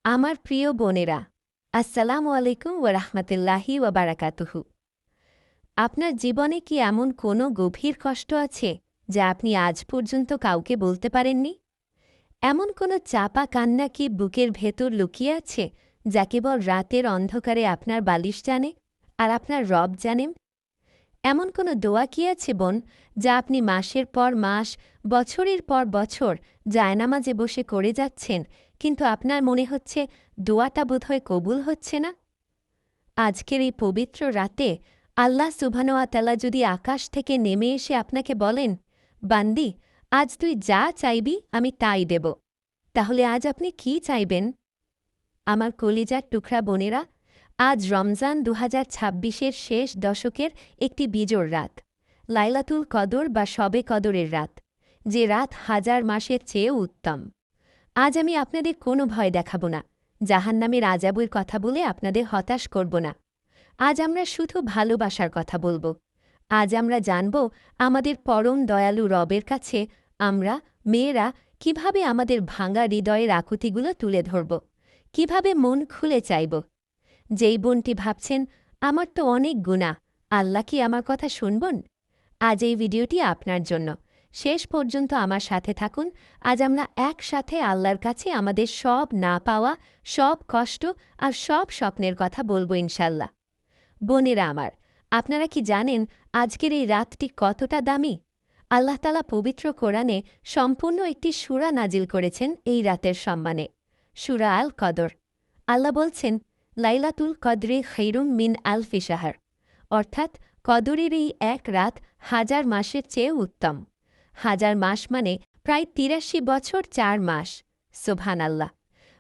আমার প্রিয় বোনেরা, আসসালামু আলাইকুম ওয়া রাহমাতুল্লাহি ওয়া বারাকাতুহু। আপনার জীবনে কি এমন কোনো গভীর কষ্ট আছে যা আপনি আজ পর্যন্ত কাউকে বলতে পারেননি? এমন কোনো চাপা কান্না কি বুকের ভেতর লুকিয়ে আছে যা কেবল রাতের অন্ধকারে আপনার বালিশ জানে আর আপনার রব জানেন? এমন কোনো দোয়া কি আছে বোন, যা আপনি মাসের পর মাস, বছরের পর বছর জায়নামাজে বসে করে যাচ্ছেন, কিন্তু আপনার মনে হচ্ছে দোয়াটা বোধহয় কবুল হচ্ছে না? আজকের এই পবিত্র রাতে আল্লাহ সুবহানাহু ওয়া তাআলা যদি আকাশ থেকে নেমে এসে আপনাকে বলেন, বান্দি, আজ তুই যা চাইবি আমি তাই দেব, তাহলে আজ আপনি কি চাইবেন? আমার কলিজার টুকরা বোনেরা, আজ রমজান ২০২৬-এর শেষ দশকের একটি বিজোড় রাত, লাইলাতুল কদর বা শবে কদরের রাত, যে রাত হাজার মাসের চেয়েও উত্তম। আজ আমি আপনাদের কোনো ভয় দেখাব না, জাহান্নামের আযাবের কথা বলে আপনাদের হতাশ করব না। আজ আমরা শুধু ভালোবাসার কথা বলব। আজ আমরা জানব আমাদের পরম দয়ালু রবের কাছে আমরা, মেয়েরা, কিভাবে আমাদের ভাঙা হৃদয়ের আকুতিগুলো তুলে ধরব, কিভাবে মন খুলে চাইব। যেই বোনটি ভাবছেন, আমার তো অনেক গুনাহ, আল্লাহ কি আমার কথা শুনবেন? আজ এই ভিডিওটি আপনার জন্য। শেষ পর্যন্ত আমার সাথে থাকুন। আজ আমরা একসাথে আল্লাহর কাছে আমাদের সব না পাওয়া, সব কষ্ট আর সব স্বপ্নের কথা বলবো ইনশাল্লাহ। বোনেরা আমার, আপনারা কি জানেন আজকের এই রাতটি কতটা দামি? আল্লাহ তাআলা পবিত্র কোরআনে সম্পূর্ণ একটি সূরা নাজিল করেছেন এই রাতের সম্মানে, সূরা আল কদর। আল্লাহ বলছেন, লাইলাতুল কদরে খৈরুম মিন আলফি শাহর, অর্থাৎ কদরের এই এক রাত হাজার মাসের চেয়ে উত্তম। হাজার মাস মানে প্রায় ৮৩ বছর ৪ মাস। সুবহানাল্লাহ।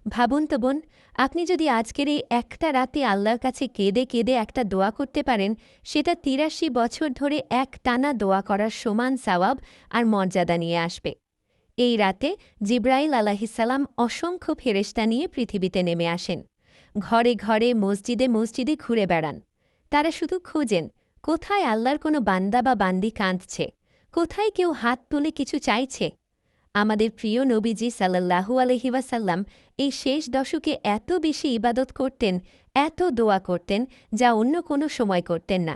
ভাবুন তো বোন, আপনি যদি আজকের এই একটা রাতে আল্লাহর কাছে কেঁদে কেঁদে একটা দোয়া করতে পারেন, সেটা ৮৩ বছর ধরে এক টানা দোয়া করার সমান সওয়াব আর মর্যাদা নিয়ে আসবে। এই রাতে জিবরাইল আলাইহিসসালাম অসংখ্য ফেরেশতা নিয়ে পৃথিবীতে নেমে আসেন। ঘরে ঘরে, মসজিদে মসজিদে ঘুরে বেড়ান। তারা শুধু খুঁজেন, কোথায় আল্লাহর কোনো বান্দা বা বান্দি কাঁদছে, কোথায় কেউ হাত তুলে কিছু চাইছে। আমাদের প্রিয় নবীজি সাল্লাল্লাহু আলাইহি ওয়াসাল্লাম এই শেষ দশকে এত বেশি ইবাদত করতেন, এত দোয়া করতেন, যা অন্য কোনো সময় করতেন না।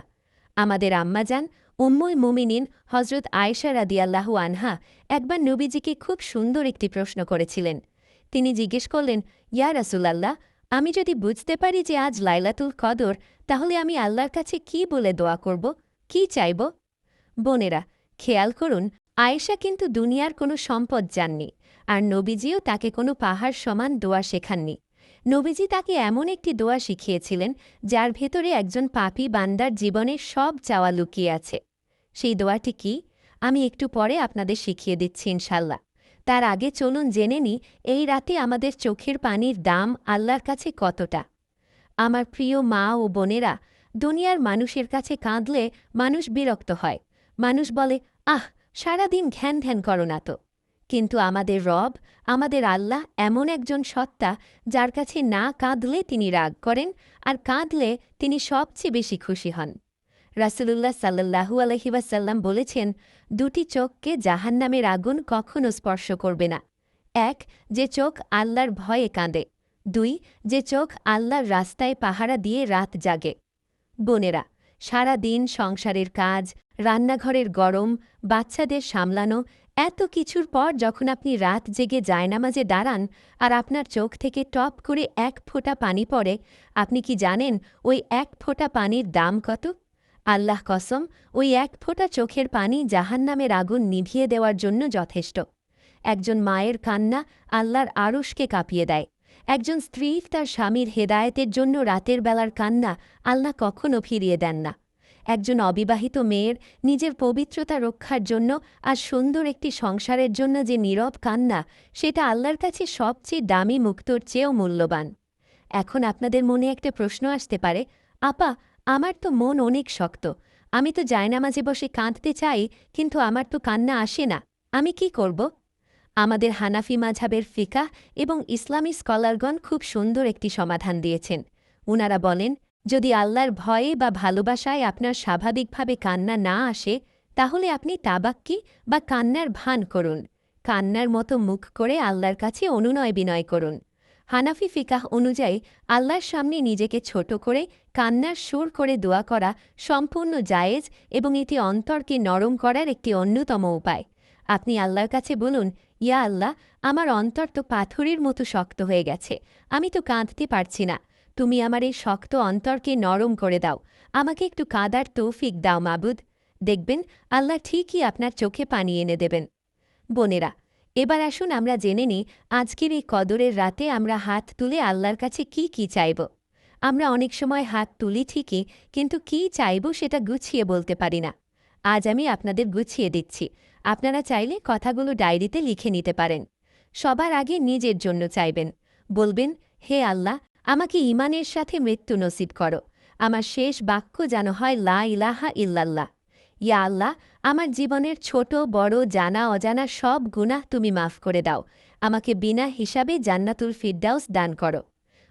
আমাদের আম্মাজান উম্মুল মুমিনিন হজরত আয়েশা রাদিয়াল্লাহু আনহা একবার নবীজিকে খুব সুন্দর একটি প্রশ্ন করেছিলেন। তিনি জিজ্ঞেস করলেন, ইয়া রাসূলাল্লাহ, আমি যদি বুঝতে পারি যে আজ লাইলাতুল কদর, তাহলে আমি আল্লাহর কাছে কি বলে দোয়া করব, কি চাইব? বোনেরা, খেয়াল করুন, আয়েশা কিন্তু দুনিয়ার কোনো সম্পদ যাননি, আর নবীজিও তাকে কোনো পাহাড় সমান দোয়া শেখাননি। নবীজি তাকে এমন একটি দোয়া শিখিয়েছিলেন যার ভেতরে একজন পাপী বান্দার জীবনের সব চাওয়া লুকিয়ে আছে। সেই দোয়াটি কি? আমি একটু পরে আপনাদের শিখিয়ে দিচ্ছি ইনশাল্লাহ। তার আগে চলুন জেনে নিই এই রাতে আমাদের চোখের পানির দাম আল্লাহর কাছে কতটা। আমার প্রিয় মা ও বোনেরা, দুনিয়ার মানুষের কাছে কাঁদলে মানুষ বিরক্ত হয়। মানুষ বলে, আহ, সারাদিন ঘ্যান ঘ্যান করো না তো। কিন্তু আমাদের রব, আমাদের আল্লাহ এমন একজন সত্তা যার কাছে না কাঁদলে তিনি রাগ করেন, আর কাঁদলে তিনি সবচেয়ে বেশি খুশি হন। রাসূলুল্লাহ সাল্লাল্লাহু আলাইহি ওয়াসাল্লাম বলেছেন, দুটি চোখকে জাহান্নামের আগুন কখনো স্পর্শ করবে না। এক, যে চোখ আল্লাহর ভয়ে কাঁদে। দুই, যে চোখ আল্লাহর রাস্তায় পাহারা দিয়ে রাত জাগে। বোনেরা, সারা দিন সংসারের কাজ, রান্নাঘরের গরম, বাচ্চাদের সামলানো, এত কিছুর পর যখন আপনি রাত জেগে জায়নামাজে দাঁড়ান আর আপনার চোখ থেকে টপ করে এক ফোঁটা পানি পড়ে, আপনি কি জানেন ওই এক ফোঁটা পানির দাম কত? আল্লাহ কসম, ওই এক ফোঁটা চোখের পানি জাহান্নামের আগুন নিভিয়ে দেওয়ার জন্য যথেষ্ট। একজন মায়ের কান্না আল্লাহর আরশকে কাঁপিয়ে দেয়। একজন স্ত্রী তার স্বামীর হেদায়েতের জন্য রাতের বেলার কান্না আল্লাহ কখনও ফিরিয়ে দেন না। একজন অবিবাহিত মেয়ের নিজের পবিত্রতা রক্ষার জন্য আর সুন্দর একটি সংসারের জন্য যে নীরব কান্না, সেটা আল্লাহর কাছে সবচেয়ে দামি মুক্তোর চেয়েও মূল্যবান। এখন আপনাদের মনে একটা প্রশ্ন আসতে পারে, আপা, আমার তো মন অনেক শক্ত, আমি তো জায়নামাজে বসে কাঁদতে চাই, কিন্তু আমার তো কান্না আসে না, আমি কি করব? আমাদের হানাফি মাঝহাবের ফিকাহ এবং ইসলামী স্কলারগণ খুব সুন্দর একটি সমাধান দিয়েছেন। উনারা বলেন, যদি আল্লাহর ভয়ে বা ভালোবাসায় আপনার স্বাভাবিকভাবে কান্না না আসে, তাহলে আপনি তাবাক্কি বা কান্নার ভান করুন। কান্নার মতো মুখ করে আল্লাহর কাছে অনুনয় বিনয় করুন। হানাফি ফিকাহ অনুযায়ী আল্লাহর সামনে নিজেকে ছোট করে কান্নার সুর করে দোয়া করা সম্পূর্ণ জায়েজ এবং এটি অন্তরকে নরম করার একটি অন্যতম উপায়। আপনি আল্লাহর কাছে বলুন, ইয়া আল্লাহ, আমার অন্তর তো পাথরের মতো শক্ত হয়ে গেছে, আমি তো কাঁদতে পারছি না। তুমি আমার এই শক্ত অন্তরকে নরম করে দাও, আমাকে একটু কাঁদার তৌফিক দাও মাবুদ। দেখবেন আল্লাহ ঠিকই আপনার চোখে পানি এনে দেবেন। বোনেরা, এবার আসুন আমরা জেনে নিই আজকের এই কদরের রাতে আমরা হাত তুলে আল্লাহর কাছে কি চাইব। আমরা অনেক সময় হাত তুলি ঠিকই, কিন্তু কি চাইব সেটা গুছিয়ে বলতে পারি না। আজ আমি আপনাদের গুছিয়ে দিচ্ছি। আপনারা চাইলে কথাগুলো ডায়েরিতে লিখে নিতে পারেন। সবার আগে নিজের জন্য চাইবেন। বলবেন, হে আল্লাহ, আমাকে ঈমানের সাথে মৃত্যু নসিব করো। আমার শেষ বাক্য যেন হয় লা ইলাহা ইল্লাল্লাহ। ইয়া আল্লাহ, আমার জীবনের ছোট বড় জানা অজানা সব গুনাহ তুমি মাফ করে দাও। আমাকে বিনা হিসাবে জান্নাতুল ফিরদাউস দান করো।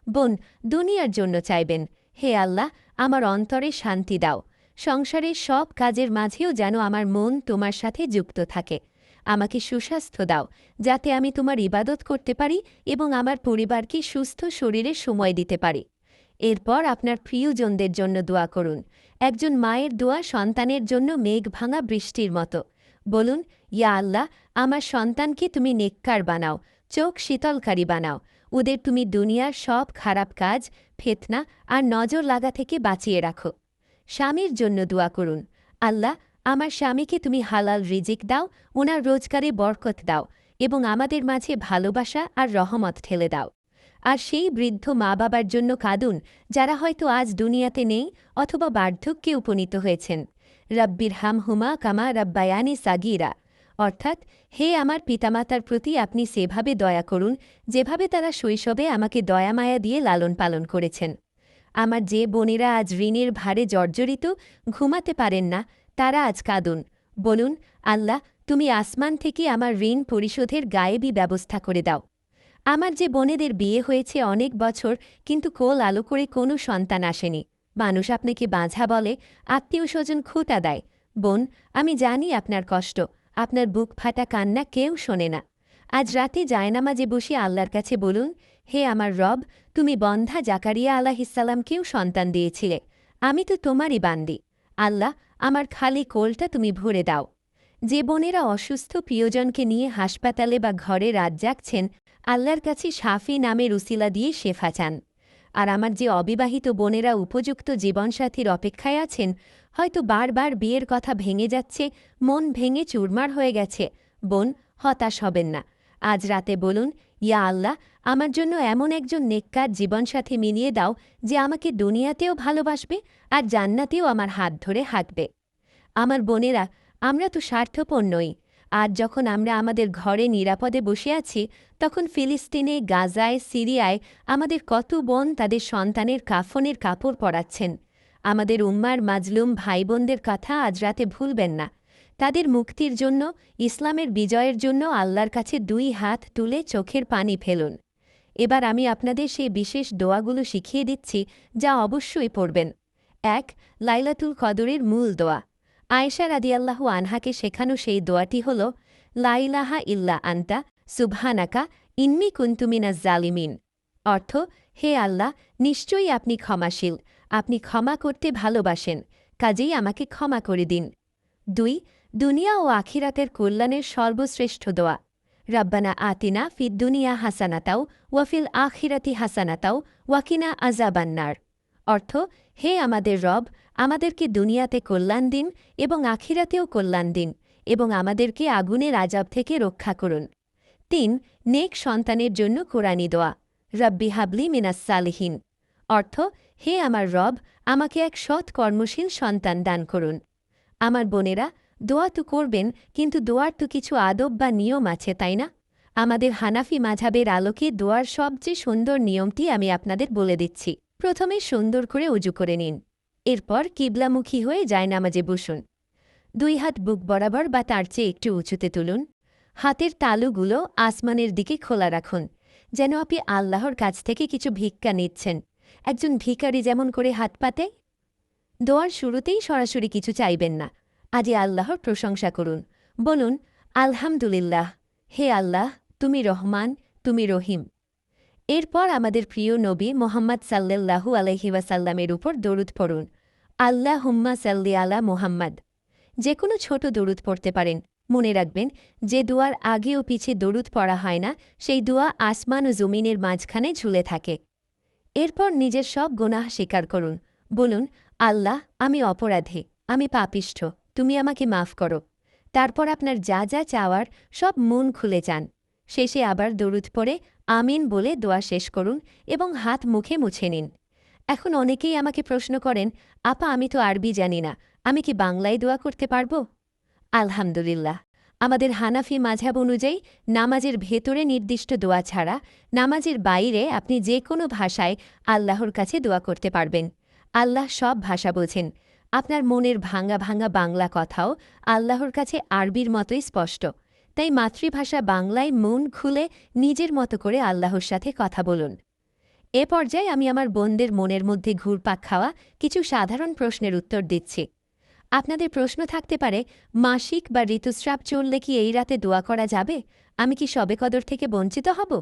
বোন, দুনিয়ার জন্য চাইবেন, হে আল্লাহ, আমার অন্তরে শান্তি দাও। সংসারের সব কাজের মাঝেও যেন আমার মন তোমার সাথে যুক্ত থাকে। আমাকে সুস্বাস্থ্য দাও, যাতে আমি তোমার ইবাদত করতে পারি এবং আমার পরিবারকে সুস্থ শরীরে সময় দিতে পারি। এরপর আপনার প্রিয়জনদের জন্য দোয়া করুন। একজন মায়ের দোয়া সন্তানের জন্য মেঘ ভাঙা বৃষ্টির মতো। বলুন, ইয়া আল্লাহ, আমার সন্তানকে তুমি নেককার বানাও, চোখ শীতলকারী বানাও। ওদের তুমি দুনিয়ার সব খারাপ কাজ, ফিতনা আর নজর লাগা থেকে বাঁচিয়ে রাখো। স্বামীর জন্য দোয়া করুন। আল্লাহ, আমার স্বামীকে তুমি হালাল রিজিক দাও, ওনার রোজগারে বরকত দাও এবং আমাদের মাঝে ভালোবাসা আর রহমত ঠেলে দাও। আর সেই বৃদ্ধ মা বাবার জন্য কাঁদুন, যারা হয়তো আজ দুনিয়াতে নেই অথবা বার্ধক্যে উপনীত হয়েছেন। রব্বির হামহুমা কামা রব্বায়ানি সাগীরা, অর্থাৎ, হে আমার পিতামাতার প্রতি আপনি সেভাবে দয়া করুন যেভাবে তারা শৈশবে আমাকে দয়ামায়া দিয়ে লালন পালন করেছেন। আমার যে বোনেরা আজ ঋণের ভারে জর্জরিত, ঘুমাতে পারেন না, তারা আজ কাঁদুন। বলুন, আল্লাহ, তুমি আসমান থেকে আমার ঋণ পরিশোধের গায়েবী ব্যবস্থা করে দাও। আমার যে বোনেদের বিয়ে হয়েছে অনেক বছর, কিন্তু কোল আলো করে কোনো সন্তান আসেনি। মানুষ আপনাকে বাঁঝা বলে, আত্মীয়স্বজন খুঁতা দেয়। বোন, আমি জানি আপনার কষ্ট, আপনার বুক ফাটা কান্না কেউ শোনে না। আজ রাতে জায়নামাজে বসে আল্লাহর কাছে বলুন, হে আমার রব, তুমি বন্ধা জাকারিয়া আলাহিসাল্লামকেও সন্তান দিয়েছিলে, আমি তো তোমারই বান্দি। আল্লাহ, আমার খালি কোলটা তুমি ভরে দাও। যে বোনেরা অসুস্থ প্রিয়জনকে নিয়ে হাসপাতালে বা ঘরে রাত জাগছেন, আল্লাহর কাছে শাফি নামের উসিলা দিয়ে শেফা চান। আর আমার যে অবিবাহিত বোনেরা উপযুক্ত জীবনসাথীর অপেক্ষায় আছেন, হয়তো বারবার বিয়ের কথা ভেঙে যাচ্ছে, মন ভেঙে চুরমার হয়ে গেছে, বোন, হতাশ হবেন না। আজ রাতে বলুন, ইয়া আল্লাহ, আমার জন্য এমন একজন নেককার জীবনসাথী মিলিয়ে দাও যে আমাকে দুনিয়াতেও ভালোবাসবে আর জান্নাতেও আমার হাত ধরে হাঁটবে। আমার বোনেরা, আমরা তো স্বার্থপর নই। আজ যখন আমরা আমাদের ঘরে নিরাপদে বসে আছি, তখন ফিলিস্তিনে, গাজায়, সিরিয়ায় আমাদের কত বোন তাদের সন্তানের কাফনের কাপড় পরাচ্ছেন। আমাদের উম্মার মাজলুম ভাইবোনদের কথা আজ রাতে ভুলবেন না। তাদের মুক্তির জন্য, ইসলামের বিজয়ের জন্য আল্লাহর কাছে 2 হাত তুলে চোখের পানি ফেলুন। এবার আমি আপনাদের সেই বিশেষ দোয়াগুলো শিখিয়ে দিচ্ছি, যা অবশ্যই পড়বেন। 1. লাইলাতুল কদরের মূল দোয়া। আয়েশা রাদিয়াল্লাহু আনহাকে শেখানো সেই দোয়াটি হল, লা ইলাহা ইল্লা আনতা সুবহানাকা ইন্নী কুনতু মিনাজ জালিমিন। অর্থ, হে আল্লাহ, নিশ্চয়ই আপনি ক্ষমাশীল, আপনি ক্ষমা করতে ভালোবাসেন, কাজেই আমাকে ক্ষমা করে দিন। 2. দুনিয়া ও আখিরাতের কল্যাণের সর্বশ্রেষ্ঠ দোয়া। রব্বানা আতিনা ফিদ দুনিয়া হাসানাতাও ওয়াফিল আখিরাতি হাসানাতাও ওয়াকিনা আযাবান্নার। অর্থ, হে আমাদের রব, আমাদেরকে দুনিয়াতে কল্যাণ দিন এবং আখিরাতেও কল্যাণ দিন এবং আমাদেরকে আগুনের আযাব থেকে রক্ষা করুন। 3. নেক সন্তানের জন্য কোরআনী দোয়া। রব্বি হাবলি মিনাস সালিহিন। অর্থ, হে আমার রব, আমাকে এক সৎ কর্মশীল সন্তান দান করুন। আমার বোনেরা, দোয়া তো করবেন, কিন্তু দোয়ার তো কিছু আদব বা নিয়ম আছে, তাই না? আমাদের হানাফি মাঝাবের আলোকে দোয়ার সবচেয়ে সুন্দর নিয়মটি আমি আপনাদের বলে দিচ্ছি। প্রথমে সুন্দর করে উজু করে নিন। এরপর কিবলামুখী হয়ে জায়নামাজে বসুন। 2 হাত বুক বরাবর বা তার চেয়ে একটু উঁচুতে তুলুন। হাতের তালুগুলো আসমানের দিকে খোলা রাখুন, যেন আপনি আল্লাহর কাছ থেকে কিছু ভিক্ষা নিচ্ছেন। একজন ভিখারি যেমন করে হাত পাতে। দোয়ার শুরুতেই সরাসরি কিছু চাইবেন না। আজই আল্লাহর প্রশংসা করুন। বলুন, আলহামদুলিল্লাহ, হে আল্লাহ, তুমি রহমান, তুমি রহিম। এরপর আমাদের প্রিয় নবী মোহাম্মদ সাল্লাল্লাহু আলাইহি ওয়াসাল্লামের উপর দরুদ পড়ুন। আল্লাহুম্মা সাল্লি আলা মুহাম্মাদ। যে কোনো ছোট দরুদ পড়তে পারেন। মনে রাখবেন, যে দুয়ার আগে ও পিছে দরুদ পড়া হয় না, সেই দুয়া আসমান ও জমিনের মাঝখানে ঝুলে থাকে। এরপর নিজের সব গুনাহ স্বীকার করুন। বলুন, আল্লাহ, আমি অপরাধী, আমি পাপিষ্ঠ, তুমি আমাকে মাফ করো। তারপর আপনার যা যা চাওয়ার সব মন খুলে চান। শেষে আবার দরুদ পড়ে আমিন বলে দোয়া শেষ করুন এবং হাত মুখে মুছে নিন। এখন অনেকেই আমাকে প্রশ্ন করেন, আপা, আমি তো আরবি জানি না, আমি কি বাংলায় দোয়া করতে পারব? আলহামদুলিল্লাহ, আমাদের হানাফি মাঝহাব অনুযায়ী নামাজের ভেতরে নির্দিষ্ট দোয়া ছাড়া নামাজের বাইরে আপনি যে কোনো ভাষায় আল্লাহর কাছে দোয়া করতে পারবেন। আল্লাহ সব ভাষা বোঝেন। আপনার মনের ভাঙা ভাঙা বাংলা কথাও আল্লাহর কাছে আরবির মতোই স্পষ্ট। তাই মাতৃভাষা বাংলায় মন খুলে নিজের মতো করে আল্লাহর সাথে কথা বলুন। এ পর্যায়ে আমি আমার বোনদের মনের মধ্যে ঘুরপাক খাওয়া কিছু সাধারণ প্রশ্নের উত্তর দিচ্ছি। আপনাদের প্রশ্ন থাকতে পারে, মাসিক বা ঋতুস্রাব চললে কি এই রাতে দোয়া করা যাবে? আমি কি শবে কদর থেকে বঞ্চিত হব?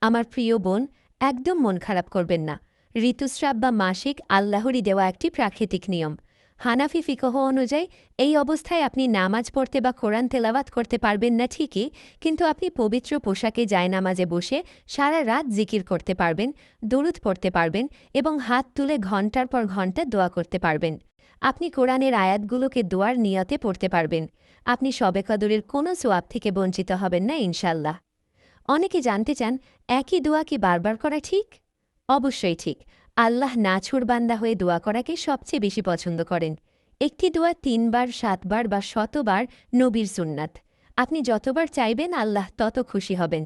আমার প্রিয় বোন, একদম মন খারাপ করবেন না। ঋতুস্রাব বা মাসিক আল্লাহরই দেওয়া একটি প্রাকৃতিক নিয়ম। হানাফি ফিকহ অনুযায়ী এই অবস্থায় আপনি নামাজ পড়তে বা কোরআন তেলাওয়াত করতে পারবেন না ঠিকই, কিন্তু আপনি পবিত্র পোশাকে জায়নামাজে বসে সারা রাত জিকির করতে পারবেন, দরুদ পড়তে পারবেন এবং হাত তুলে ঘণ্টার পর ঘণ্টা দোয়া করতে পারবেন। আপনি কোরআনের আয়াতগুলোকে দোয়ার নিয়তে পড়তে পারবেন। আপনি শবে কদরের কোনো সোয়াব থেকে বঞ্চিত হবেন না ইনশাল্লাহ। অনেকে জানতে চান, একই দোয়া কি বারবার করা ঠিক? অবশ্যই ঠিক। আল্লাহ নাছুর বান্দা হয়ে দোয়া করাকে সবচেয়ে বেশি পছন্দ করেন। একটি দোয়া ৩ বার, ৭ বার বা শতবার নবীর সুন্নাত। আপনি যতবার চাইবেন আল্লাহ তত খুশি হবেন।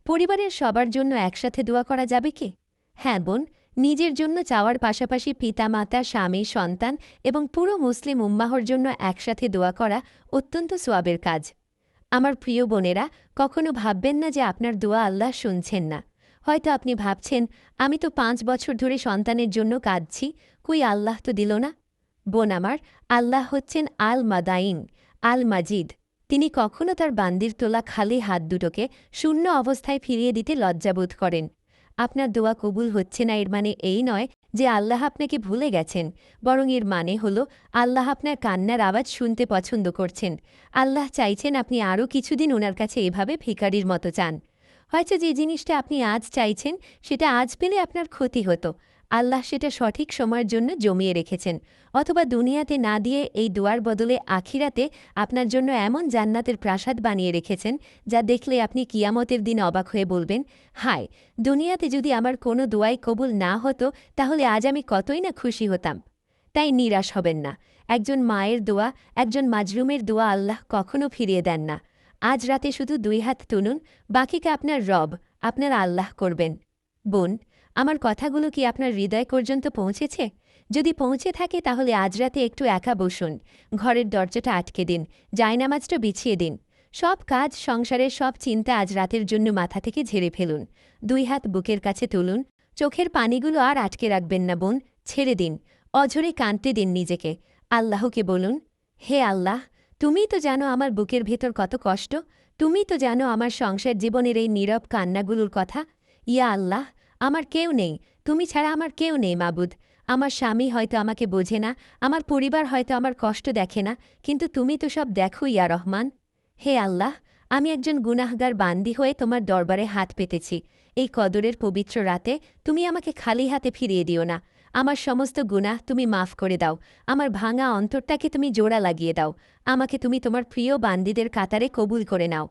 পরিবারের সবার জন্য একসাথে দোয়া করা যাবে কি? হ্যাঁ বোন, নিজের জন্য চাওয়ার পাশাপাশি পিতামাতা, স্বামী, সন্তান এবং পুরো মুসলিম উম্মাহর জন্য একসাথে দোয়া করা অত্যন্ত সোয়াবের কাজ। আমার প্রিয় বোনেরা, কখনো ভাববেন না যে আপনার দোয়া আল্লাহ শুনছেন না। হয়তো আপনি ভাবছেন, আমি তো ৫ বছর ধরে সন্তানের জন্য কাঁদছি, কই আল্লাহ তো দিল না। বোন আমার, আল্লাহ হচ্ছেন আল মাদাইন, আল মাজিদ। তিনি কখনো তার বান্দির তোলা খালি হাত দুটোকে শূন্য অবস্থায় ফিরিয়ে দিতে লজ্জাবোধ করেন। আপনার দোয়া কবুল হচ্ছে না এর মানে এই নয় যে আল্লাহ আপনাকে ভুলে গেছেন, বরং এর মানে হল আল্লাহ আপনার কান্নার আওয়াজ শুনতে পছন্দ করছেন। আল্লাহ চাইছেন আপনি আরও কিছুদিন ওনার কাছে এভাবে ভিখারির মতো চান। হয়তো যে জিনিসটা আপনি আজ চাইছেন সেটা আজ পেলে আপনার ক্ষতি হতো, আল্লাহ সেটা সঠিক সময়ের জন্য জমিয়ে রেখেছেন। অথবা দুনিয়াতে না দিয়ে এই দোয়ার বদলে আখিরাতে আপনার জন্য এমন জান্নাতের প্রাসাদ বানিয়ে রেখেছেন যা দেখলে আপনি কিয়ামতের দিন অবাক হয়ে বলবেন, হায়, দুনিয়াতে যদি আমার কোনো দোয়াই কবুল না হতো তাহলে আজ আমি কতই না খুশি হতাম। তাই নিরাশ হবেন না। একজন মায়ের দোয়া, একজন মাজলুমের দোয়া আল্লাহ কখনো ফিরিয়ে দেন না। আজ রাতে শুধু ২ হাত তুলুন, বাকিকে আপনার রব, আপনার আল্লাহ করবেন। বোন, আমার কথাগুলো কি আপনার হৃদয় পর্যন্ত পৌঁছেছে? যদি পৌঁছে থাকে তাহলে আজ রাতে একটু একা বসুন, ঘরের দরজাটা আটকে দিন, জায়নামাজটা বিছিয়ে দিন। সব কাজ, সংসারের সব চিন্তা আজ রাতের জন্য মাথা থেকে ঝেড়ে ফেলুন। ২ হাত বুকের কাছে তুলুন। চোখের পানিগুলো আর আটকে রাখবেন না বোন, ছেড়ে দিন। অঝরে কাঁদতে দিন নিজেকে। আল্লাহকে বলুন, হে আল্লাহ, তুমিই তো জানো আমার বুকের ভেতর কত কষ্ট, তুমিই তো জানো আমার সংসার জীবনের এই নীরব কান্নাগুলোর কথা। ইয়া আল্লাহ, আমার কেউ নেই, তুমি ছাড়া আমার কেউ নেই মাবুদ। আমার স্বামী হয়তো আমাকে বোঝে না, আমার পরিবার হয়তো আমার কষ্ট দেখে না, কিন্তু তুমি তো সব দেখো ইয়া রহমান। হে আল্লাহ, আমি একজন গুনাহগার বান্দি হয়ে তোমার দরবারে হাত পেতেছি। এই কদরের পবিত্র রাতে তুমি আমাকে খালি হাতে ফিরিয়ে দিও না। আমার সমস্ত গুনাহ তুমি মাফ করে দাও। আমার ভাঙা অন্তরটাকে তুমি জোড়া লাগিয়ে দাও। আমাকে তুমি তোমার প্রিয় বান্দিদের কাতারে কবুল করে নাও।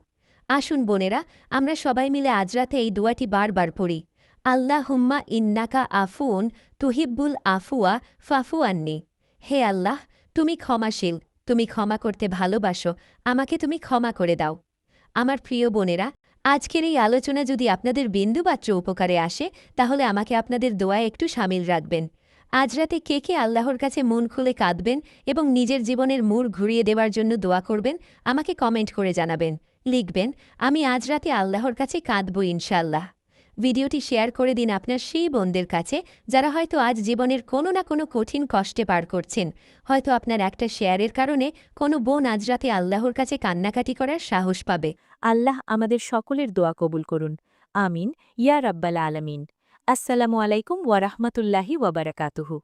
আসুন বোনেরা, আমরা সবাই মিলে আজ রাতে এই দোয়াটি বারবার পড়ি। আল্লাহুম্মা ইন্নাকা আফুন তুহিব্বুল আফুয়া ফাফু আন্নি। হে আল্লাহ, তুমি ক্ষমাশীল, তুমি ক্ষমা করতে ভালোবাসো, আমাকে তুমি ক্ষমা করে দাও। আমার প্রিয় বোনেরা, আজকের এই আলোচনা যদি আপনাদের বিন্দুমাত্র উপকারে আসে তাহলে আমাকে আপনাদের দোয়ায় একটু শামিল রাখবেন। আজ রাতে কে কে আল্লাহর কাছে মন খুলে কাঁদবেন এবং নিজের জীবনের মোড় ঘুরিয়ে দেওয়ার জন্য দোয়া করবেন, আমাকে কমেন্ট করে জানাবেন। লিখবেন, আমি আজ রাতে আল্লাহর কাছে কাঁদব ইনশাআল্লাহ। ভিডিওটি শেয়ার করে দিন আপনার সেই বোনদের কাছে যারা হয়তো আজ জীবনের কোনো না কোনো কঠিন কষ্টে পার করছেন। হয়তো আপনার একটা শেয়ারের কারণে কোনো বোন আজ রাতে আল্লাহর কাছে কান্নাকাটি করার সাহস পাবে। আল্লাহ আমাদের সকলের দোয়া কবুল করুন। আমিন ইয়া রাব্বাল আলামিন। আসসালামু আলাইকুম ওয়া রাহমাতুল্লাহি ওয়া বারাকাতুহু।